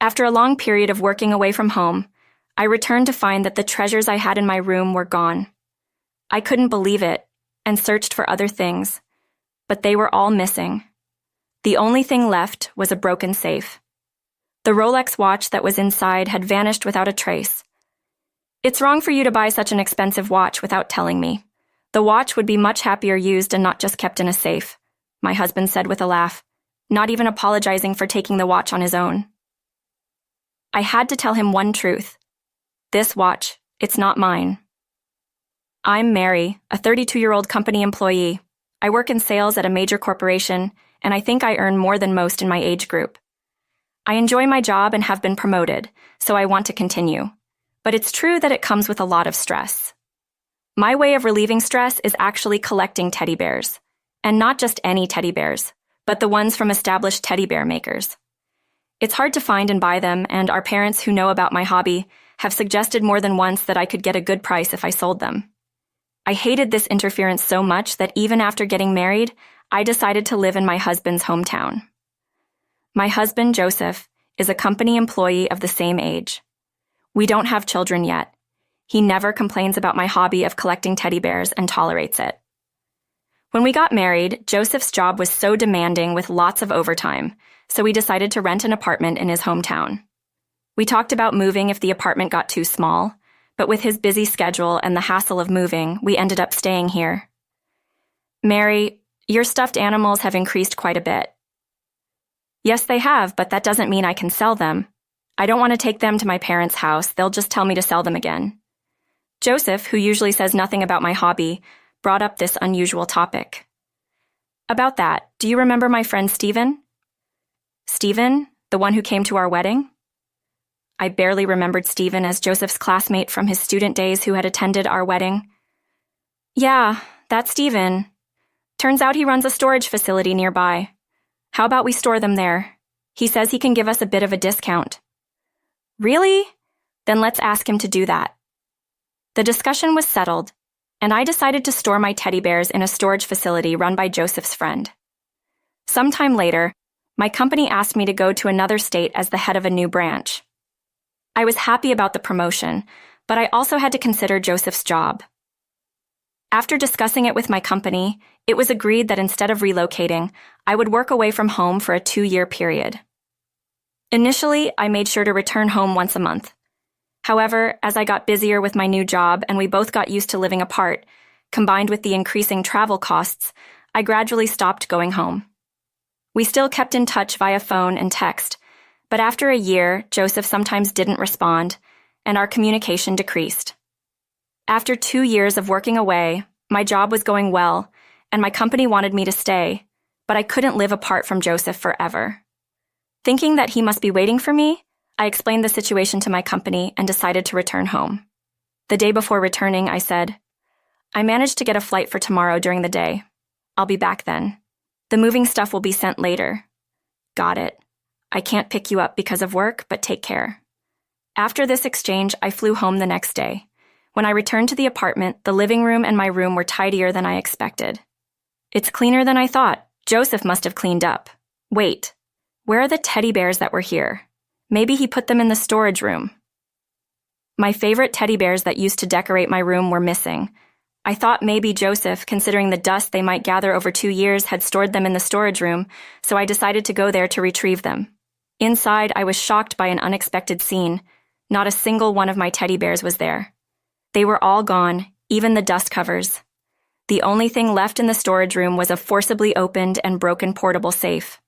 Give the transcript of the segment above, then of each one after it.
After a long period of working away from home, I returned to find that the treasures I had in my room were gone. I couldn't believe it and searched for other things, but they were all missing. The only thing left was a broken safe. The Rolex watch that was inside had vanished without a trace. It's wrong for you to buy such an expensive watch without telling me. The watch would be much happier used and not just kept in a safe, my husband said with a laugh, not even apologizing for taking the watch on his own. I had to tell him one truth. This watch, it's not mine. I'm Mary, a 32-year-old company employee. I work in sales at a major corporation, and I think I earn more than most in my age group. I enjoy my job and have been promoted, so I want to continue. But it's true that it comes with a lot of stress. My way of relieving stress is actually collecting teddy bears. And not just any teddy bears, but the ones from established teddy bear makers. It's hard to find and buy them, and our parents who know about my hobby have suggested more than once that I could get a good price if I sold them. I hated this interference so much that even after getting married, I decided to live in my husband's hometown. My husband, Joseph, is a company employee of the same age. We don't have children yet. He never complains about my hobby of collecting teddy bears and tolerates it. When we got married, Joseph's job was so demanding with lots of overtime, so we decided to rent an apartment in his hometown. We talked about moving if the apartment got too small, but with his busy schedule and the hassle of moving, we ended up staying here. Mary, your stuffed animals have increased quite a bit. Yes, they have, but that doesn't mean I can sell them. I don't want to take them to my parents' house. They'll just tell me to sell them again. Joseph, who usually says nothing about my hobby, brought up this unusual topic. About that, do you remember my friend Stephen? Stephen, the one who came to our wedding? I barely remembered Stephen as Joseph's classmate from his student days who had attended our wedding. Yeah, that's Stephen. Turns out he runs a storage facility nearby. How about we store them there? He says he can give us a bit of a discount. Really? Then let's ask him to do that. The discussion was settled, and I decided to store my teddy bears in a storage facility run by Joseph's friend. Sometime later, my company asked me to go to another state as the head of a new branch. I was happy about the promotion, but I also had to consider Joseph's job. After discussing it with my company, it was agreed that instead of relocating, I would work away from home for a 2-year period. Initially, I made sure to return home once a month. However, as I got busier with my new job and we both got used to living apart, combined with the increasing travel costs, I gradually stopped going home. We still kept in touch via phone and text, but after a year, Joseph sometimes didn't respond, and our communication decreased. After 2 years of working away, my job was going well, and my company wanted me to stay, but I couldn't live apart from Joseph forever. Thinking that he must be waiting for me, I explained the situation to my company and decided to return home. The day before returning, I said, I managed to get a flight for tomorrow during the day. I'll be back then. The moving stuff will be sent later. Got it. I can't pick you up because of work, but take care. After this exchange, I flew home the next day. When I returned to the apartment, the living room and my room were tidier than I expected. It's cleaner than I thought. Joseph must have cleaned up. Wait, where are the teddy bears that were here? Maybe he put them in the storage room. My favorite teddy bears that used to decorate my room were missing. I thought maybe Joseph, considering the dust they might gather over 2 years, had stored them in the storage room, so I decided to go there to retrieve them. Inside, I was shocked by an unexpected scene. Not a single one of my teddy bears was there. They were all gone, even the dust covers. The only thing left in the storage room was a forcibly opened and broken portable safe.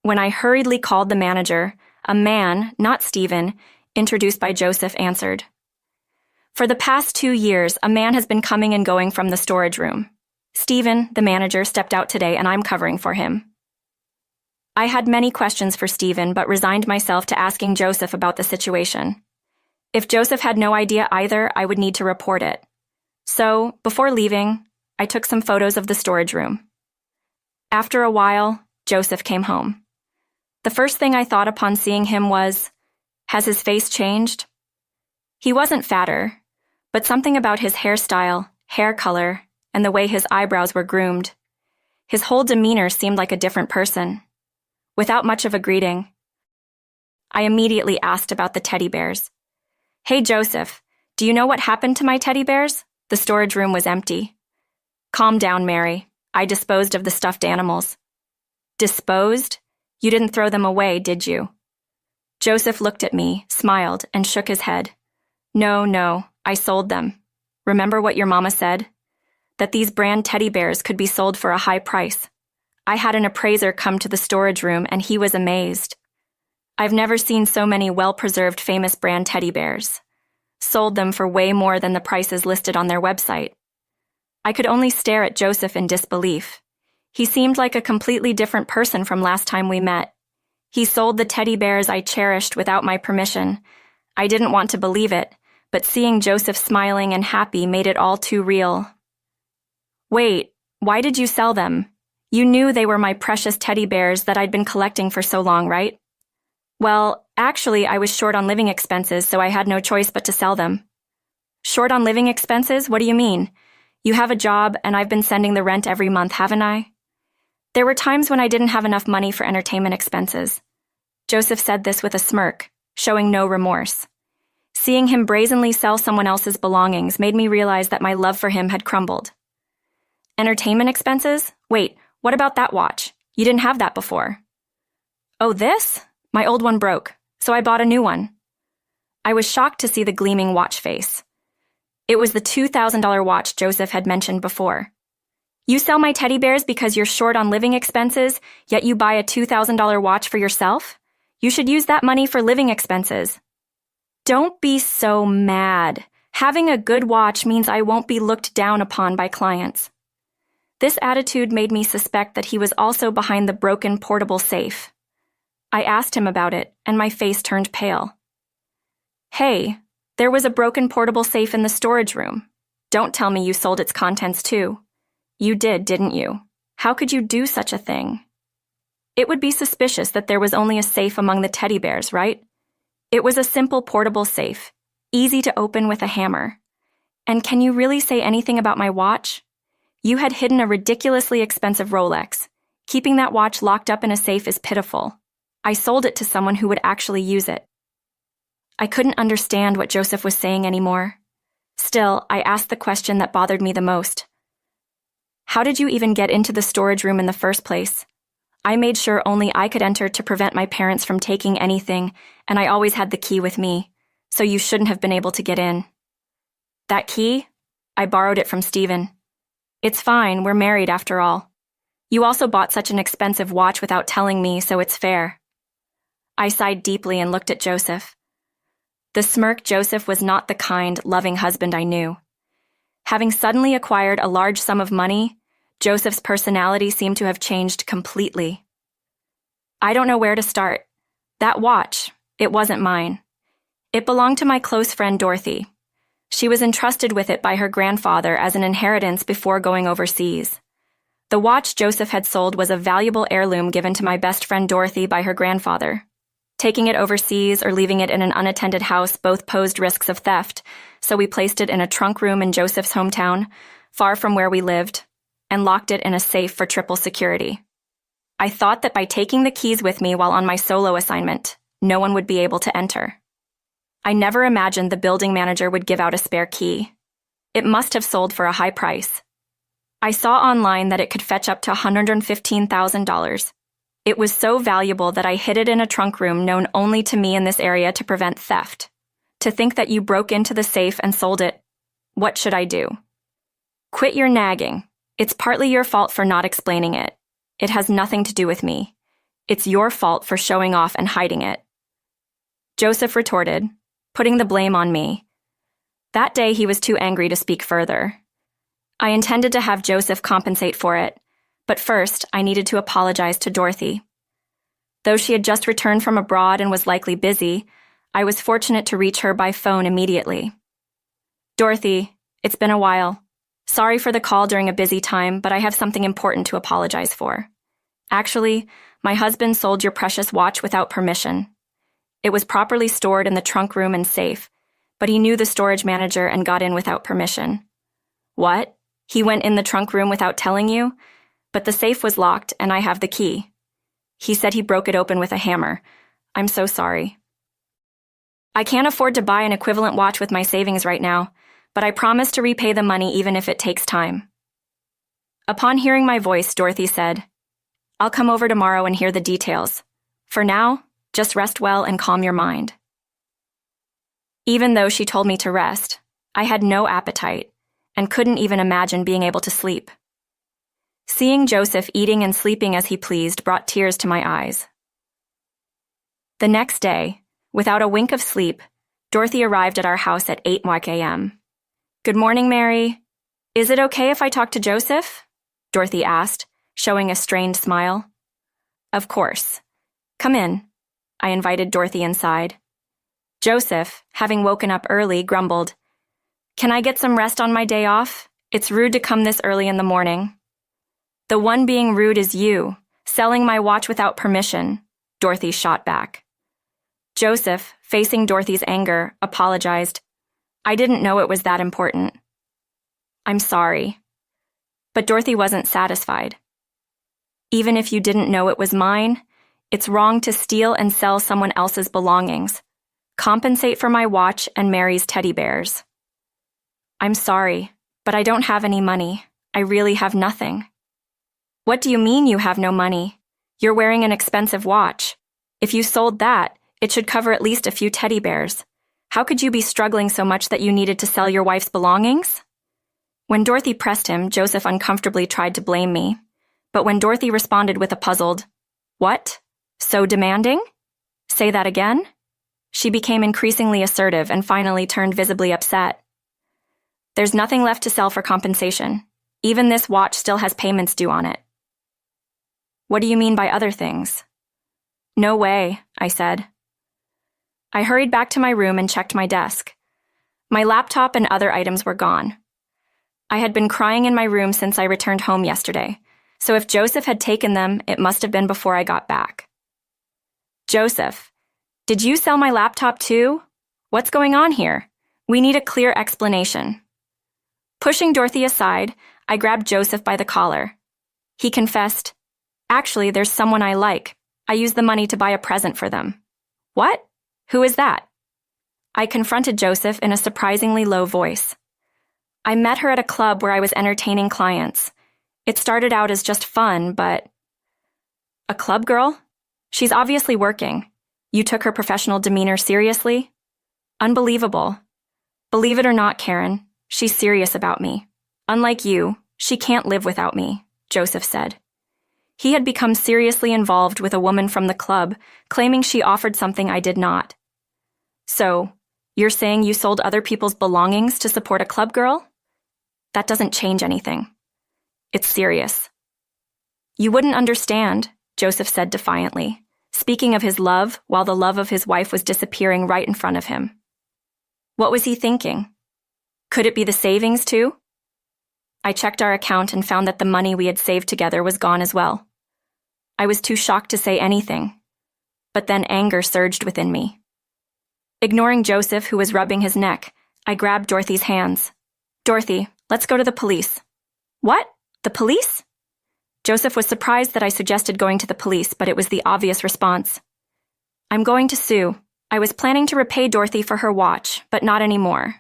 When I hurriedly called the manager, a man, not Stephen, introduced by Joseph, answered. For the past 2 years, a man has been coming and going from the storage room. Stephen, the manager, stepped out today and I'm covering for him. I had many questions for Stephen, but resigned myself to asking Joseph about the situation. If Joseph had no idea either, I would need to report it. So, before leaving, I took some photos of the storage room. After a while, Joseph came home. The first thing I thought upon seeing him was, has his face changed? He wasn't fatter, but something about his hairstyle, hair color, and the way his eyebrows were groomed. His whole demeanor seemed like a different person. Without much of a greeting, I immediately asked about the teddy bears. Hey, Joseph, do you know what happened to my teddy bears? The storage room was empty. Calm down, Mary. I disposed of the stuffed animals. Disposed? You didn't throw them away, did you? Joseph looked at me, smiled, and shook his head. No, I sold them. Remember what your mama said? That these brand teddy bears could be sold for a high price. I had an appraiser come to the storage room and he was amazed. I've never seen so many well-preserved famous brand teddy bears. Sold them for way more than the prices listed on their website. I could only stare at Joseph in disbelief. He seemed like a completely different person from last time we met. He sold the teddy bears I cherished without my permission. I didn't want to believe it, but seeing Joseph smiling and happy made it all too real. Wait, why did you sell them? You knew they were my precious teddy bears that I'd been collecting for so long, right? Well, actually, I was short on living expenses, so I had no choice but to sell them. Short on living expenses? What do you mean? You have a job, and I've been sending the rent every month, haven't I? There were times when I didn't have enough money for entertainment expenses. Joseph said this with a smirk, showing no remorse. Seeing him brazenly sell someone else's belongings made me realize that my love for him had crumbled. Entertainment expenses? Wait, what about that watch? You didn't have that before. Oh, this? My old one broke, so I bought a new one. I was shocked to see the gleaming watch face. It was the $2,000 watch Joseph had mentioned before. You sell my teddy bears because you're short on living expenses, yet you buy a $2,000 watch for yourself? You should use that money for living expenses. Don't be so mad. Having a good watch means I won't be looked down upon by clients. This attitude made me suspect that he was also behind the broken portable safe. I asked him about it, and my face turned pale. Hey, there was a broken portable safe in the storage room. Don't tell me you sold its contents too. You did, didn't you? How could you do such a thing? It would be suspicious that there was only a safe among the teddy bears, right? It was a simple portable safe, easy to open with a hammer. And can you really say anything about my watch? You had hidden a ridiculously expensive Rolex. Keeping that watch locked up in a safe is pitiful. I sold it to someone who would actually use it. I couldn't understand what Joseph was saying anymore. Still, I asked the question that bothered me the most. How did you even get into the storage room in the first place? I made sure only I could enter to prevent my parents from taking anything, and I always had the key with me, so you shouldn't have been able to get in. That key? I borrowed it from Stephen. It's fine, we're married after all. You also bought such an expensive watch without telling me, so it's fair. I sighed deeply and looked at Joseph. The smirk Joseph was not the kind, loving husband I knew. Having suddenly acquired a large sum of money, Joseph's personality seemed to have changed completely. I don't know where to start. That watch, it wasn't mine. It belonged to my close friend Dorothy. She was entrusted with it by her grandfather as an inheritance before going overseas. The watch Joseph had sold was a valuable heirloom given to my best friend Dorothy by her grandfather. Taking it overseas or leaving it in an unattended house both posed risks of theft, so we placed it in a trunk room in Joseph's hometown, far from where we lived, and locked it in a safe for triple security. I thought that by taking the keys with me while on my solo assignment, no one would be able to enter. I never imagined the building manager would give out a spare key. It must have sold for a high price. I saw online that it could fetch up to $115,000. It was so valuable that I hid it in a trunk room known only to me in this area to prevent theft. To think that you broke into the safe and sold it, what should I do? Quit your nagging. It's partly your fault for not explaining it. It has nothing to do with me. It's your fault for showing off and hiding it. Joseph retorted, putting the blame on me. That day he was too angry to speak further. I intended to have Joseph compensate for it, but first I needed to apologize to Dorothy. Though she had just returned from abroad and was likely busy, I was fortunate to reach her by phone immediately. Dorothy, it's been a while. Sorry for the call during a busy time, but I have something important to apologize for. Actually, my husband sold your precious watch without permission. It was properly stored in the trunk room and safe, but he knew the storage manager and got in without permission. What? He went in the trunk room without telling you? But the safe was locked and I have the key. He said he broke it open with a hammer. I'm so sorry. I can't afford to buy an equivalent watch with my savings right now, but I promise to repay the money even if it takes time. Upon hearing my voice, Dorothy said, I'll come over tomorrow and hear the details. For now, just rest well and calm your mind. Even though she told me to rest, I had no appetite and couldn't even imagine being able to sleep. Seeing Joseph eating and sleeping as he pleased brought tears to my eyes. The next day, without a wink of sleep, Dorothy arrived at our house at 8 a.m. Good morning, Mary. Is it okay if I talk to Joseph? Dorothy asked, showing a strained smile. Of course. Come in. I invited Dorothy inside. Joseph, having woken up early, grumbled, Can I get some rest on my day off? It's rude to come this early in the morning. The one being rude is you, selling my watch without permission, Dorothy shot back. Joseph, facing Dorothy's anger, apologized. I didn't know it was that important. I'm sorry. But Dorothy wasn't satisfied. Even if you didn't know it was mine, it's wrong to steal and sell someone else's belongings. Compensate for my watch and Mary's teddy bears. I'm sorry, but I don't have any money. I really have nothing. What do you mean you have no money? You're wearing an expensive watch. If you sold that, it should cover at least a few teddy bears. How could you be struggling so much that you needed to sell your wife's belongings? When Dorothy pressed him, Joseph uncomfortably tried to blame me. But when Dorothy responded with a puzzled, What? So demanding? Say that again? She became increasingly assertive and finally turned visibly upset. There's nothing left to sell for compensation. Even this watch still has payments due on it. What do you mean by other things? No way, I said. I hurried back to my room and checked my desk. My laptop and other items were gone. I had been crying in my room since I returned home yesterday, so if Joseph had taken them, it must have been before I got back. Joseph, did you sell my laptop too? What's going on here? We need a clear explanation. Pushing Dorothy aside, I grabbed Joseph by the collar. He confessed, Actually, there's someone I like. I used the money to buy a present for them. What? Who is that? I confronted Joseph in a surprisingly low voice. I met her at a club where I was entertaining clients. It started out as just fun, but... A club girl? She's obviously working. You took her professional demeanor seriously? Unbelievable. Believe it or not, Karen, she's serious about me. Unlike you, she can't live without me, Joseph said. He had become seriously involved with a woman from the club, claiming she offered something I did not. So, you're saying you sold other people's belongings to support a club girl? That doesn't change anything. It's serious. You wouldn't understand, Joseph said defiantly, speaking of his love while the love of his wife was disappearing right in front of him. What was he thinking? Could it be the savings too? I checked our account and found that the money we had saved together was gone as well. I was too shocked to say anything, but then anger surged within me. Ignoring Joseph, who was rubbing his neck, I grabbed Dorothy's hands. Dorothy, let's go to the police. What? The police? Joseph was surprised that I suggested going to the police, but it was the obvious response. I'm going to sue. I was planning to repay Dorothy for her watch, but not anymore.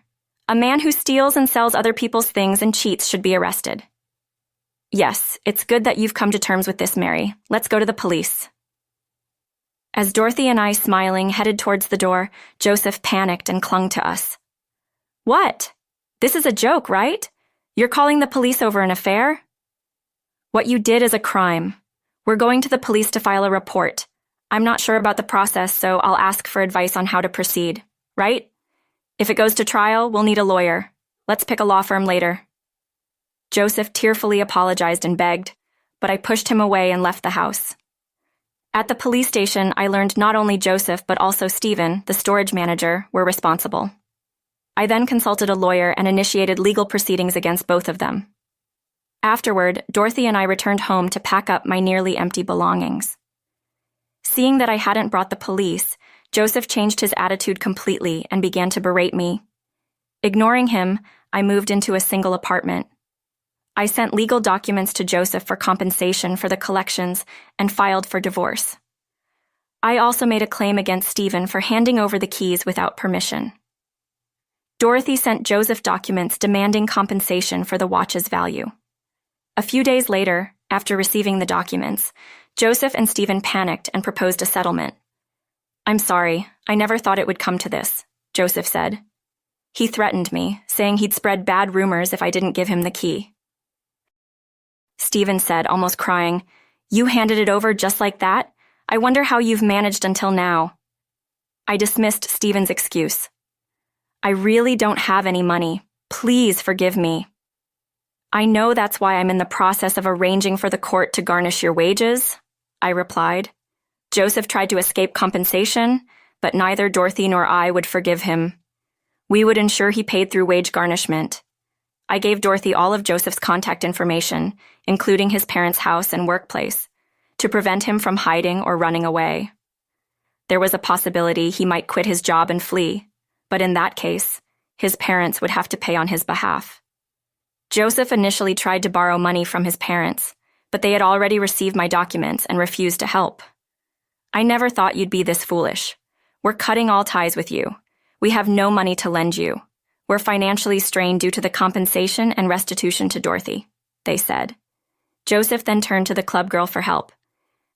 A man who steals and sells other people's things and cheats should be arrested. Yes, it's good that you've come to terms with this, Mary. Let's go to the police. As Dorothy and I, smiling, headed towards the door, Joseph panicked and clung to us. What? This is a joke, right? You're calling the police over an affair? What you did is a crime. We're going to the police to file a report. I'm not sure about the process, so I'll ask for advice on how to proceed, right? If it goes to trial, we'll need a lawyer. Let's pick a law firm later. Joseph tearfully apologized and begged, but I pushed him away and left the house. At the police station, I learned not only Joseph but also Stephen, the storage manager, were responsible. I then consulted a lawyer and initiated legal proceedings against both of them. Afterward, Dorothy and I returned home to pack up my nearly empty belongings. Seeing that I hadn't brought the police, Joseph changed his attitude completely and began to berate me. Ignoring him, I moved into a single apartment. I sent legal documents to Joseph for compensation for the collections and filed for divorce. I also made a claim against Stephen for handing over the keys without permission. Dorothy sent Joseph documents demanding compensation for the watch's value. A few days later, after receiving the documents, Joseph and Stephen panicked and proposed a settlement. "I'm sorry, I never thought it would come to this," Joseph said. "He threatened me, saying he'd spread bad rumors if I didn't give him the key." Stephen said, almost crying, "You handed it over just like that? I wonder how you've managed until now." I dismissed Stephen's excuse. "I really don't have any money. Please forgive me." "I know that's why I'm in the process of arranging for the court to garnish your wages," I replied. Joseph tried to escape compensation, but neither Dorothy nor I would forgive him. We would ensure he paid through wage garnishment. I gave Dorothy all of Joseph's contact information, including his parents' house and workplace, to prevent him from hiding or running away. There was a possibility he might quit his job and flee, but in that case, his parents would have to pay on his behalf. Joseph initially tried to borrow money from his parents, but they had already received my documents and refused to help. "I never thought you'd be this foolish. We're cutting all ties with you. We have no money to lend you. We're financially strained due to the compensation and restitution to Dorothy," they said. Joseph then turned to the club girl for help.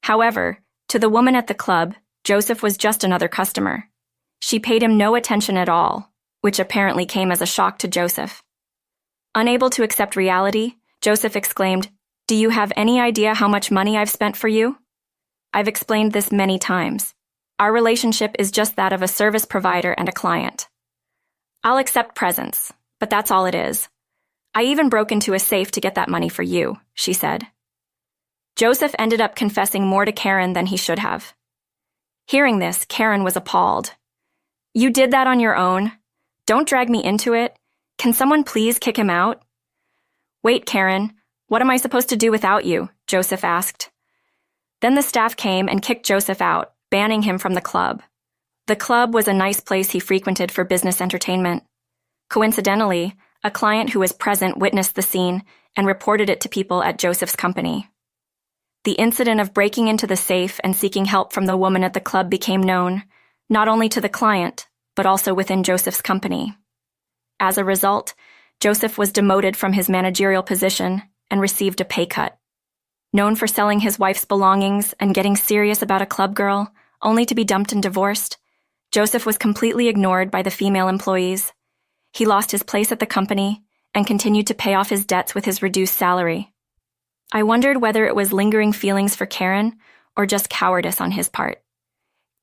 However, to the woman at the club, Joseph was just another customer. She paid him no attention at all, which apparently came as a shock to Joseph. Unable to accept reality, Joseph exclaimed, "Do you have any idea how much money I've spent for you? I've explained this many times. Our relationship is just that of a service provider and a client. I'll accept presents, but that's all it is. I even broke into a safe to get that money for you," she said. Joseph ended up confessing more to Karen than he should have. Hearing this, Karen was appalled. "You did that on your own? Don't drag me into it. Can someone please kick him out?" "Wait, Karen, what am I supposed to do without you?" Joseph asked. Then the staff came and kicked Joseph out, banning him from the club. The club was a nice place he frequented for business entertainment. Coincidentally, a client who was present witnessed the scene and reported it to people at Joseph's company. The incident of breaking into the safe and seeking help from the woman at the club became known, not only to the client, but also within Joseph's company. As a result, Joseph was demoted from his managerial position and received a pay cut. Known for selling his wife's belongings and getting serious about a club girl, only to be dumped and divorced, Joseph was completely ignored by the female employees. He lost his place at the company and continued to pay off his debts with his reduced salary. I wondered whether it was lingering feelings for Karen or just cowardice on his part.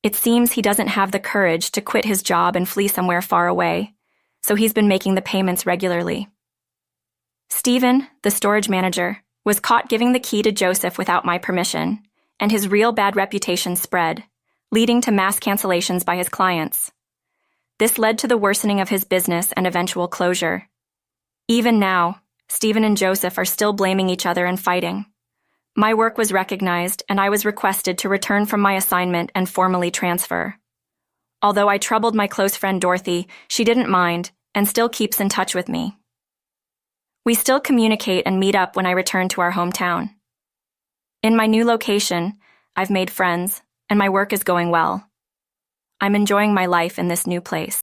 It seems he doesn't have the courage to quit his job and flee somewhere far away, so he's been making the payments regularly. Stephen, the storage manager, was caught giving the key to Joseph without my permission, and his real bad reputation spread, leading to mass cancellations by his clients. This led to the worsening of his business and eventual closure. Even now, Stephen and Joseph are still blaming each other and fighting. My work was recognized, and I was requested to return from my assignment and formally transfer. Although I troubled my close friend Dorothy, she didn't mind and still keeps in touch with me. We still communicate and meet up when I return to our hometown. In my new location, I've made friends, and my work is going well. I'm enjoying my life in this new place.